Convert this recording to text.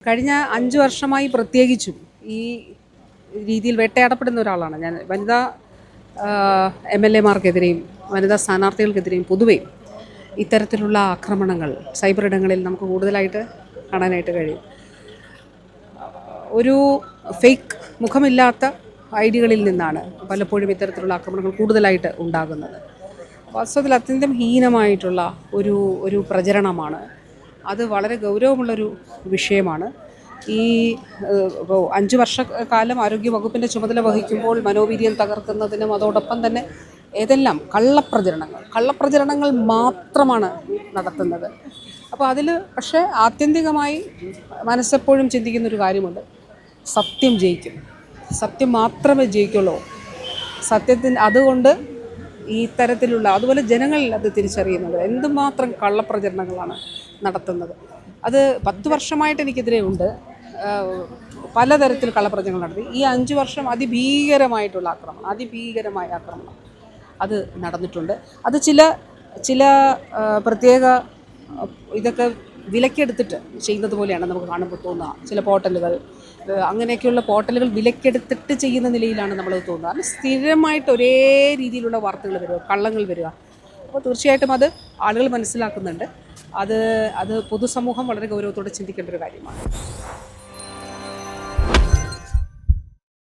കഴിഞ്ഞ 5 വർഷമായി പ്രത്യേകിച്ചും ഈ രീതിയിൽ വേട്ടയാടപ്പെടുന്ന ഒരാളാണ് ഞാൻ. വനിതാ MLA മാർക്കെതിരെയും വനിതാ സ്ഥാനാർത്ഥികൾക്കെതിരെയും പൊതുവെ ഇത്തരത്തിലുള്ള ആക്രമണങ്ങൾ സൈബർ ഇടങ്ങളിൽ നമുക്ക് കൂടുതലായിട്ട് കാണാനായിട്ട് കഴിയും. ഒരു ഫേക്ക് മുഖമില്ലാത്ത ഐഡികളിൽ നിന്നാണ് പലപ്പോഴും ഇത്തരത്തിലുള്ള ആക്രമണങ്ങൾ കൂടുതലായിട്ട് ഉണ്ടാകുന്നത്. വാസ്തവത്തിൽ അത്യന്തം ഹീനമായിട്ടുള്ള ഒരു പ്രചരണമാണ്. അത് വളരെ ഗൗരവമുള്ളൊരു വിഷയമാണ്. ഈ 5 വർഷക്കാലം ആരോഗ്യവകുപ്പിൻ്റെ ചുമതല വഹിക്കുമ്പോൾ മനോവീര്യം തകർക്കുന്നതിനും അതോടൊപ്പം തന്നെ ഏതെല്ലാം കള്ളപ്രചരണങ്ങൾ മാത്രമാണ് നടത്തുന്നത്. അപ്പോൾ അതിൽ പക്ഷേ ആത്യന്തികമായി മനസ്സെപ്പോഴും ചിന്തിക്കുന്നൊരു കാര്യമുണ്ട്, സത്യം ജയിക്കും, സത്യം മാത്രമേ ജയിക്കുള്ളൂ. അതുകൊണ്ട് ഈ തരത്തിലുള്ള അതുപോലെ ജനങ്ങൾ അത് തിരിച്ചറിയുന്നത് എന്തുമാത്രം കള്ളപ്രചരണങ്ങളാണ് നടത്തുന്നത്. അത് 10 വർഷമായിട്ട് എനിക്കെതിരെ ഉണ്ട്. പലതരത്തിൽ കള്ളപ്രചരണങ്ങൾ നടത്തി. ഈ 5 വർഷം അതിഭീകരമായ ആക്രമണം അത് നടന്നിട്ടുണ്ട്. അത് ചില പ്രത്യേക ഇതൊക്കെ വിലക്കെടുത്തിട്ട് ചെയ്യുന്നത് പോലെയാണ് നമുക്ക് കാണുമ്പോൾ തോന്നുക. ചില പോർട്ടലുകൾ, അങ്ങനെയൊക്കെയുള്ള പോർട്ടലുകൾ വിലക്കെടുത്തിട്ട് ചെയ്യുന്ന നിലയിലാണ് നമ്മളത് തോന്നുക. അത് സ്ഥിരമായിട്ട് ഒരേ രീതിയിലുള്ള വാർത്തകൾ വരിക, കള്ളങ്ങൾ വരിക. അപ്പോൾ തീർച്ചയായിട്ടും അത് ആളുകൾ മനസ്സിലാക്കുന്നുണ്ട്. അത് പൊതുസമൂഹം വളരെ ഗൗരവത്തോടെ ചിന്തിക്കേണ്ട ഒരു കാര്യമാണ്.